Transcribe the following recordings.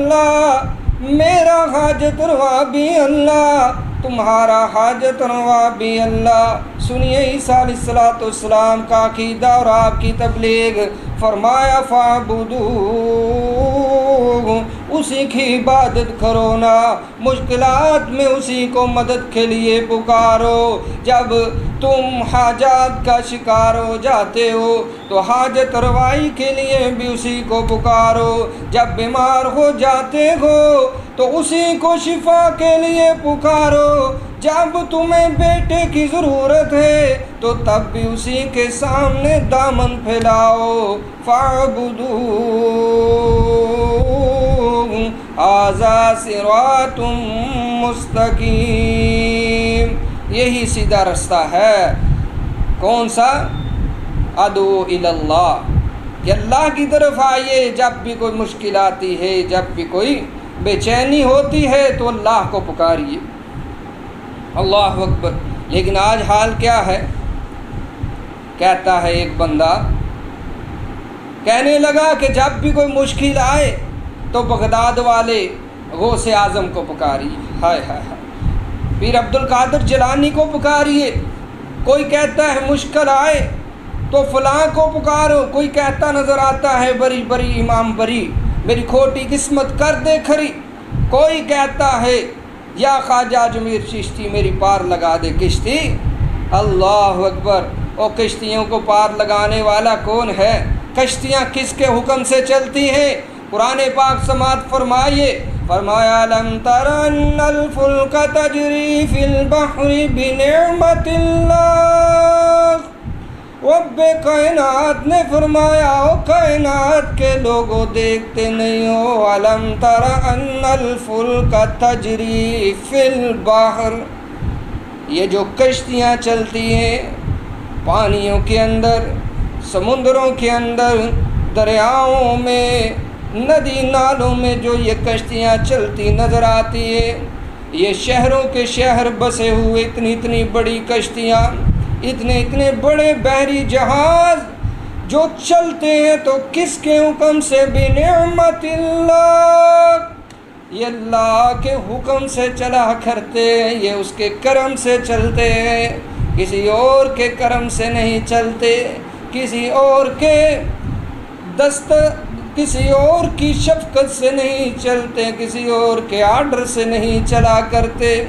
اللہ، میرا حاجت روا بھی اللہ، تمہارا حاجت روا بھی اللہ۔ سنیے عیسیٰ علیہ السلام کا عقیدہ اور آپ کی تبلیغ۔ فرمایا فَاعْبُدُوهُ، اسی کی عبادت کرو نا، مشکلات میں اسی کو مدد کے لیے پکارو۔ جب تم حاجات کا شکار ہو جاتے ہو تو حاجت روائی کے لیے بھی اسی کو پکارو، جب بیمار ہو جاتے ہو تو اسی کو شفا کے لیے پکارو، جب تمہیں بیٹے کی ضرورت ہے تو تب بھی اسی کے سامنے دامن پھیلاؤ۔ فَاعْبُدُوهُ هَٰذَا صِرَاطٌ مُّسْتَقِيمٌ، یہی سیدھا رستہ ہے۔ کون سا؟ ادعو الی اللہ، کہ اللہ کی طرف آئیے۔ جب بھی کوئی مشکل آتی ہے، جب بھی کوئی بے چینی ہوتی ہے تو اللہ کو پکاریے۔ اللہ اکبر۔ لیکن آج حال کیا ہے؟ کہتا ہے ایک بندہ، کہنے لگا کہ جب بھی کوئی مشکل آئے تو بغداد والے غوث اعظم کو پکاریے، ہائے ہائے ہائے، پیر عبد القادر جیلانی کو پکاریے۔ کوئی کہتا ہے مشکل آئے تو فلاں کو پکارو، کوئی کہتا نظر آتا ہے بری بری امام بری، میری کھوٹی قسمت کر دے کھری۔ کوئی کہتا ہے یا خواجہ اجمیر چشتی میری پار لگا دے کشتی۔ اللہ اکبر۔ اور کشتیوں کو پار لگانے والا کون ہے؟ کشتیاں کس کے حکم سے چلتی ہیں؟ قرآن پاک سماعت فرمائیے۔ فرمایا لم تر ان الفلک تجری فی البحر بنعمت اللہ، رب کائنات نے فرمایا او کائنات کے لوگوں دیکھتے نہیں ہو، الم تر ان الفلک تجری فی البحر، یہ جو کشتیاں چلتی ہیں پانیوں کے اندر، سمندروں کے اندر، دریاؤں میں، ندی نالوں میں جو یہ کشتیاں چلتی نظر آتی ہے، یہ شہروں کے شہر بسے ہوئے اتنی اتنی بڑی کشتیاں، اتنے اتنے بڑے بحری جہاز جو چلتے ہیں تو کس کے حکم سے؟ بنعمت اللہ، یہ اللہ کے حکم سے چلا کرتے ہیں، یہ اس کے کرم سے چلتے ہیں، کسی اور کے کرم سے نہیں چلتے، کسی اور کے کسی اور کی شفقت سے نہیں چلتے، کسی اور کے آرڈر سے نہیں چلا کرتے،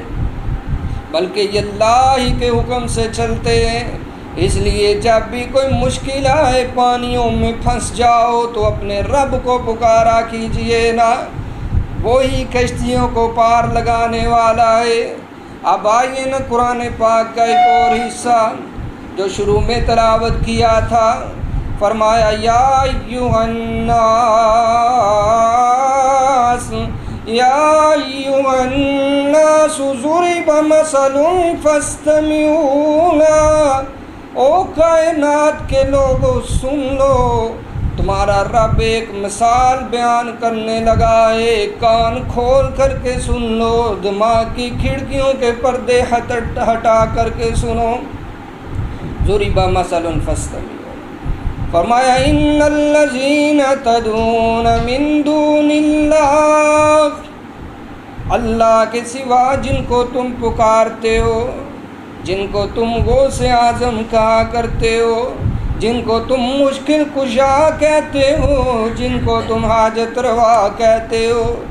بلکہ یہ اللہ ہی کے حکم سے چلتے ہیں۔ اس لیے جب بھی کوئی مشکل آئے، پانیوں میں پھنس جاؤ تو اپنے رب کو پکارا کیجئے نا، وہی کشتیوں کو پار لگانے والا ہے۔ اب آئیے نا قرآن پاک کا ایک اور حصہ جو شروع میں تلاوت کیا تھا۔ فرمایا یا ایھا الناس ضرب مثل فاستمعوا له، او کائنات کے لوگوں سن لو، تمہارا رب ایک مثال بیان کرنے لگا ہے، کان کھول کر کے سن لو، دماغ کی کھڑکیوں کے پردے ہٹا کر کے سنو۔ ضرب مثل فاستمعوا، فرمایا ان الذین تدعون من دون اللہ، اللہ کے سوا جن کو تم پکارتے ہو، جن کو تم غوث اعظم کہا کرتے ہو، جن کو تم مشکل کشا کہتے ہو، جن کو تم حاجت روا کہتے ہو،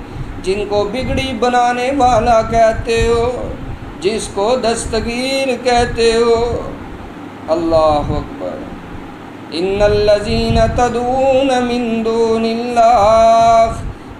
جن کو بگڑی بنانے والا کہتے ہو، جس کو دستگیر کہتے ہو۔ اللہ اکبر۔ ان الذین تدعون من دون اللہ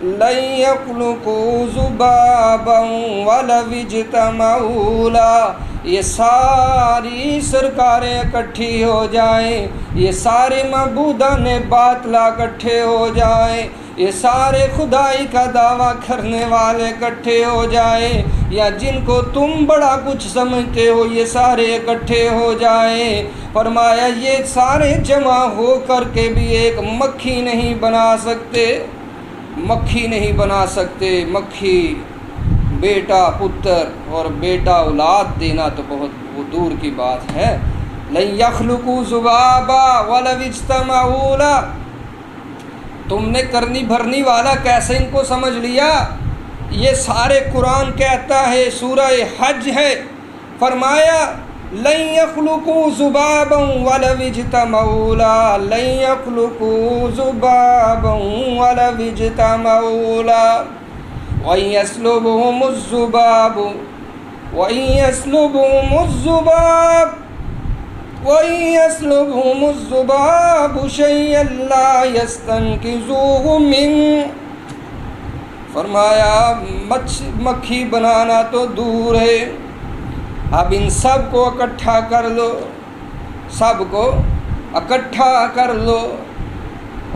لن یخلقوا ذبابا ولو اجتمعوا لہ، یہ ساری سرکاریں اکٹھی ہو جائیں، یہ سارے معبودان باطلہ اکٹھے ہو جائیں، یہ سارے خدائی کا دعویٰ کرنے والے اکٹھے ہو جائیں، یا جن کو تم بڑا کچھ سمجھتے ہو یہ سارے اکٹھے ہو جائیں، فرمایا یہ سارے جمع ہو کر کے بھی ایک مکھی نہیں بنا سکتے، مکھی نہیں بنا سکتے۔ مکھی بیٹا پتر اور بیٹا اولاد دینا تو بہت دور کی بات ہے۔ لن یخلقوا ذبابا ولو اجتمعوا لہ، تم نے کرنی بھرنی والا کیسے ان کو سمجھ لیا؟ یہ سارے قرآن کہتا ہے، سورہ حج ہے، فرمایا لن يخلقوا ذبابا ولو اجتمعوا له، لن يخلقوا ذبابا ولو اجتمعوا له، وإن يسلبهم الذباب وإن يسلبهم الذباب وإن يسلبهم الذباب شيئا لا يستنقذوه منه، فرمایا مکھی بنانا تو دور ہے، اب ان سب کو اکٹھا کر لو، سب کو اکٹھا کر لو،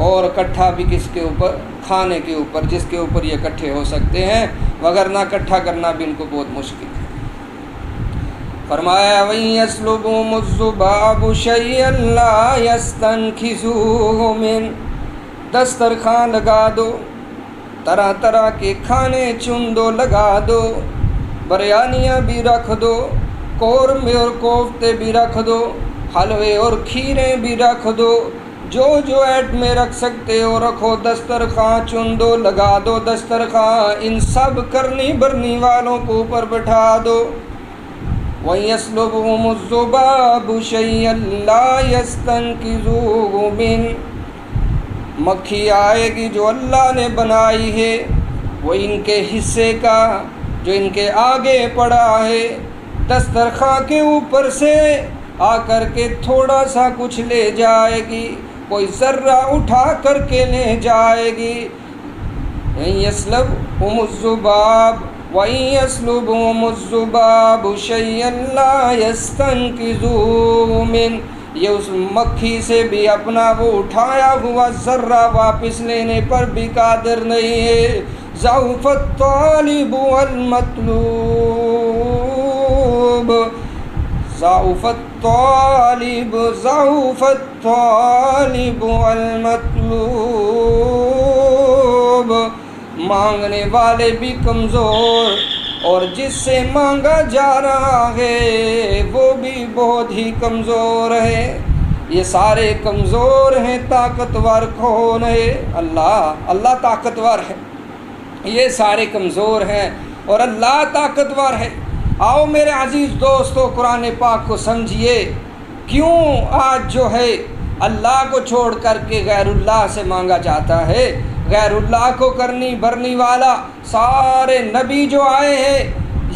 اور اکٹھا بھی کس کے اوپر؟ کھانے کے اوپر، جس کے اوپر یہ اکٹھے ہو سکتے ہیں، وگرنہ اکٹھا کرنا بھی ان کو بہت مشکل ہے۔ فرمایا وَإِن يَسْلُبْهُمُ الذُّبَابُ شَيْئًا لَّا يَسْتَنْقِذُوهُ مِنْهُ، دسترخوان لگا دو، طرح طرح کے کھانے چن دو، لگا دو، بریانیاں بھی رکھ دو، قورمے اور کوفتے بھی رکھ دو، حلوے اور کھیریں بھی رکھ دو، جو جو ایٹمیں رکھ سکتے ہو رکھو، دسترخوان چن دو، لگا دو دسترخوان، ان سب کرنی برنی والوں کو اوپر بٹھا دو۔ وَيَسْلُبْهُمُ الذُّبَابُ شَيْئًا لَّا يَسْتَنقِذُوهُ مِنْهُ، مکھی آئے گی جو اللہ نے بنائی ہے، وہ ان کے حصے کا جو ان کے آگے پڑا ہے، دسترخوان کے اوپر سے آ کر کے تھوڑا سا کچھ لے جائے گی، کوئی ذرہ اٹھا کر کے لے جائے گی۔ يَسْلُبْهُمُ الذُّبَابُ وَإِن يَسْلُبْهُمُ الذُّبَابُ شَيْئًا لَّا يَسْتَنقِذُوهُ مِنْهُ، یہ اس مکھی سے بھی اپنا وہ اٹھایا ہوا ذرہ واپس لینے پر بھی قادر نہیں ہے۔ ضعف الطالب والمطلوب، ضعف الطالب والمطلوب، مانگنے والے بھی کمزور، اور جس سے مانگا جا رہا ہے وہ بھی بہت ہی کمزور ہے۔ یہ سارے کمزور ہیں، طاقتور کون ہے؟ اللہ، اللہ طاقتور ہے، یہ سارے کمزور ہیں اور اللہ طاقتور ہے۔ آؤ میرے عزیز دوستو، قرآن پاک کو سمجھیے، کیوں آج جو ہے اللہ کو چھوڑ کر کے غیر اللہ سے مانگا جاتا ہے؟ غیر اللہ کو کرنی بھرنی والا سارے نبی جو آئے ہیں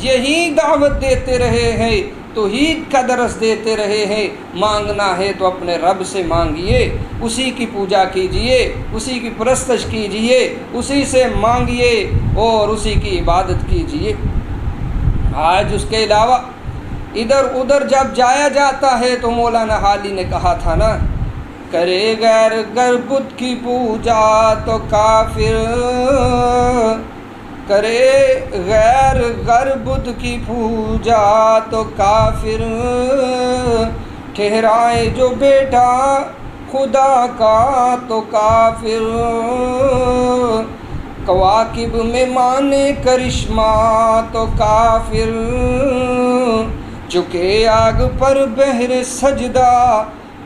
یہی دعوت دیتے رہے ہیں، توحید کا درس دیتے رہے ہیں، مانگنا ہے تو اپنے رب سے مانگیے، اسی کی پوجا کیجئے، اسی کی پرستش کیجئے، اسی سے مانگیے اور اسی کی عبادت کیجئے۔ آج اس کے علاوہ ادھر ادھر جب جایا جاتا ہے تو مولانا حالی نے کہا تھا نا، کرے غیر گر بت کی پوجا تو کافر، کرے غیر گر بت کی پوجا تو کافر، ٹھہرائے جو بیٹا خدا کا تو کافر، کواکب میں مانے کرشمہ تو کافر، جھکے آگ پر بہر سجدہ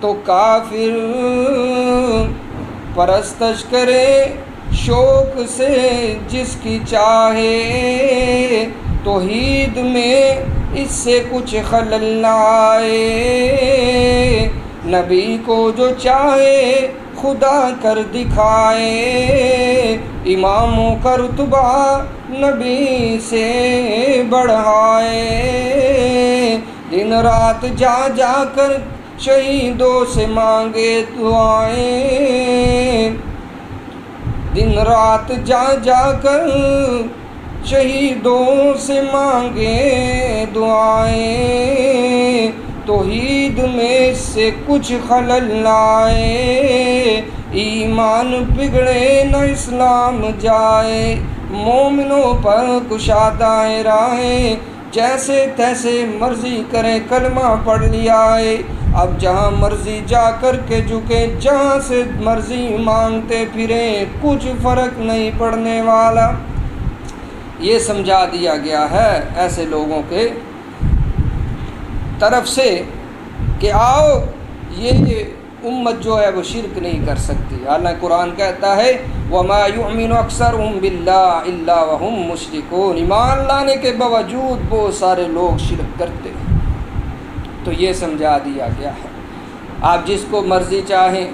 تو کافر، پرستش کرے شوق سے جس کی چاہے، توحید میں اس سے کچھ خلل نہ آئے، نبی کو جو چاہے خدا کر دکھائے، اماموں کا رتبہ نبی سے بڑھائے، دن رات جا جا کر شہیدوں سے مانگے دعائیں، دن رات جا جا کر شہیدوں سے مانگے دعائیں، توحید میں سے کچھ خلل لائے، ایمان بگڑے نہ اسلام جائے، مومنوں پر کشادہ راہیں، جیسے تیسے مرضی کریں کلمہ پڑھ لیا ہے، اب جہاں مرضی جا کر کے جھکے، جہاں سے مرضی مانگتے پھریں، کچھ فرق نہیں پڑنے والا۔ یہ سمجھا دیا گیا ہے ایسے لوگوں کے طرف سے کہ آؤ یہ امت جو ہے وہ شرک نہیں کر سکتی، حالانکہ قرآن کہتا ہے وَمَا يُؤْمِنُ أَكْثَرُهُمْ بِاللَّهِ إِلَّا وَهُمْ مُشْرِكُونَ، ایمان لانے کے باوجود بہت سارے لوگ شرک کرتے ہیں۔ تو یہ سمجھا دیا گیا ہے، آپ جس کو مرضی چاہیں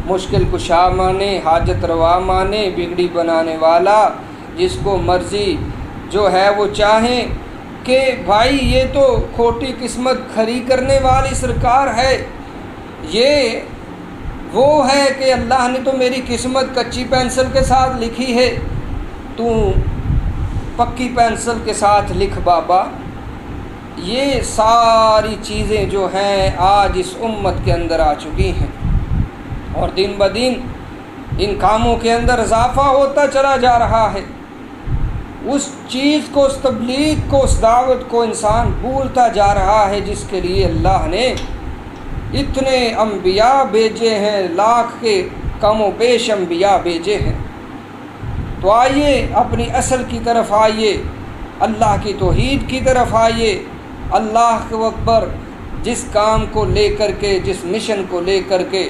مشکل کشا مانے، حاجت روا مانے، بگڑی بنانے والا، جس کو مرضی جو ہے وہ چاہیں کہ بھائی یہ تو کھوٹی قسمت کھری کرنے والی سرکار ہے، یہ وہ ہے کہ اللہ نے تو میری قسمت کچی پینسل کے ساتھ لکھی ہے، تو پکی پینسل کے ساتھ لکھ بابا۔ یہ ساری چیزیں جو ہیں آج اس امت کے اندر آ چکی ہیں، اور دن بدن ان کاموں کے اندر اضافہ ہوتا چلا جا رہا ہے۔ اس چیز کو، اس تبلیغ کو، اس دعوت کو انسان بھولتا جا رہا ہے جس کے لیے اللہ نے اتنے انبیاء بھیجے ہیں، لاکھ کے کم و بیش انبیاء بھیجے ہیں۔ تو آئیے اپنی اصل کی طرف آئیے، اللہ کی توحید کی طرف آئیے، اللہ اکبر۔ جس کام کو لے کر کے، جس مشن کو لے کر کے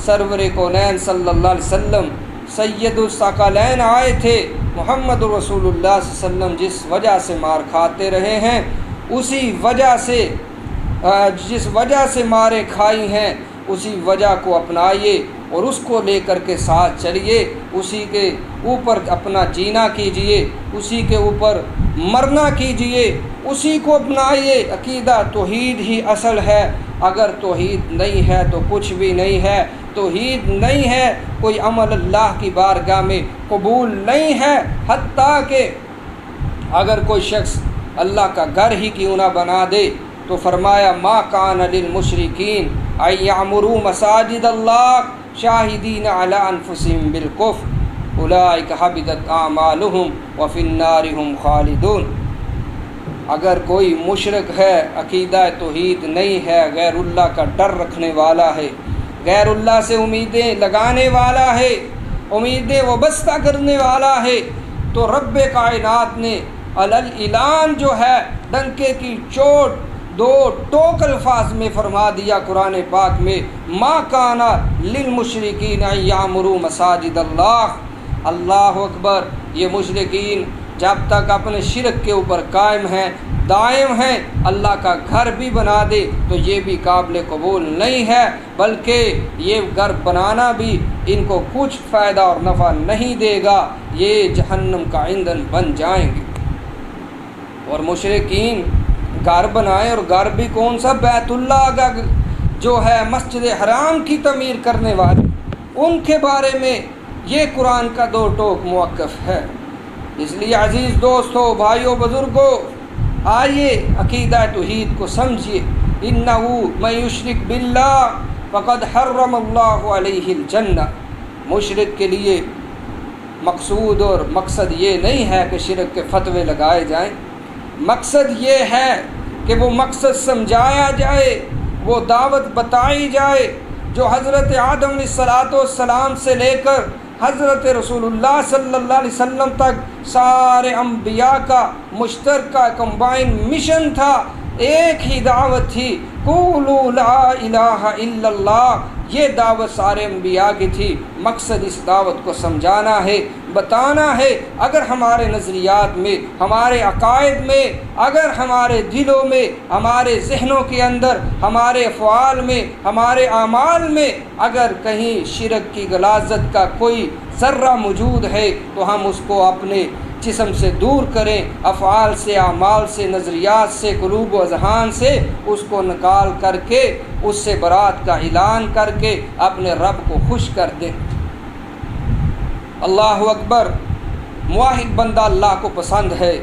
سرور کونین صلی اللہ علیہ وسلم سید الثقلین آئے تھے، محمد رسول اللہ صلی اللہ علیہ وسلم جس وجہ سے مار کھاتے رہے ہیں، اسی وجہ سے جس وجہ سے مارے کھائی ہیں، اسی وجہ کو اپنائیے اور اس کو لے کر کے ساتھ چلیے، اسی کے اوپر اپنا جینا کیجئے، اسی کے اوپر مرنا کیجئے، اسی کو اپنائیے۔ عقیدہ توحید ہی اصل ہے، اگر توحید نہیں ہے تو کچھ بھی نہیں ہے، توحید نہیں ہے کوئی عمل اللہ کی بارگاہ میں قبول نہیں ہے۔ حتیٰ کہ اگر کوئی شخص اللہ کا گھر ہی کیوں نہ بنا دے تو فرمایا ما کان للمشرکین ان یعمروا مساجد اللہ شاہدین علی انفسہم بالکفر اولئک حبطت اعمالہم وفی النار ہم خالدون۔ اگر کوئی مشرک ہے، عقیدہ توحید نہیں ہے، غیر اللہ کا ڈر رکھنے والا ہے، غیر اللہ سے امیدیں لگانے والا ہے، امیدیں وابستہ کرنے والا ہے، تو رب کائنات نے اعلان جو ہے ڈنکے کی چوٹ دو ٹوک الفاظ میں فرما دیا قرآن پاک میں، ما کانا للمشرکین ان یعمروا مساجد اللہ۔ اللہ اکبر۔ یہ مشرکین جب تک اپنے شرک کے اوپر قائم ہیں، دائم ہیں، اللہ کا گھر بھی بنا دے تو یہ بھی قابل قبول نہیں ہے، بلکہ یہ گھر بنانا بھی ان کو کچھ فائدہ اور نفع نہیں دے گا، یہ جہنم کا ایندھن بن جائیں گے۔ اور مشرکین گھر بنائیں، اور گھر بھی کون سا، بیت اللہ کا جو ہے مسجد حرام کی تعمیر کرنے والے، ان کے بارے میں یہ قرآن کا دو ٹوک موقف ہے۔ اس لیے عزیز دوستو، بھائیوں، بزرگوں، آئیے عقیدہ توحید کو سمجھیے۔ انہ من یشرک باللہ فقد حرم اللہ علیہ الجنہ۔ مشرک کے لیے مقصود اور مقصد یہ نہیں ہے کہ شرک کے فتوے لگائے جائیں، مقصد یہ ہے کہ وہ مقصد سمجھایا جائے، وہ دعوت بتائی جائے جو حضرت آدم علیہ السلام سے لے کر حضرت رسول اللہ صلی اللہ علیہ وسلم تک سارے انبیاء کا مشترکہ کمبائن مشن تھا، ایک ہی دعوت تھی، قولوا لا الہ الا اللہ۔ یہ دعوت سارے انبیاء کی تھی۔ مقصد اس دعوت کو سمجھانا ہے، بتانا ہے۔ اگر ہمارے نظریات میں، ہمارے عقائد میں، اگر ہمارے دلوں میں، ہمارے ذہنوں کے اندر، ہمارے افعال میں، ہمارے اعمال میں اگر کہیں شرک کی غلاظت کا کوئی ذرہ موجود ہے تو ہم اس کو اپنے جسم سے دور کریں، افعال سے، اعمال سے، نظریات سے، قلوب و اذہان سے اس کو نکال کر کے اس سے برات کا اعلان کر کے اپنے رب کو خوش کر دیں۔ اللہ اکبر۔ موحد بندہ اللہ کو پسند ہے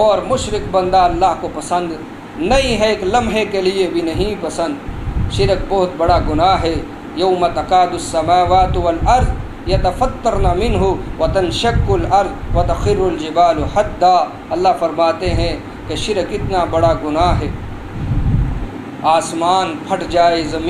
اور مشرک بندہ اللہ کو پسند نہیں ہے، ایک لمحے کے لیے بھی نہیں پسند۔ شرک بہت بڑا گناہ ہے۔ یوم تکاد السماوات والارض یتفطرن منہ وتنشق الارض وتخر الجبال حدا۔ اللہ فرماتے ہیں کہ شرک اتنا بڑا گناہ ہے، آسمان پھٹ جائے، زمین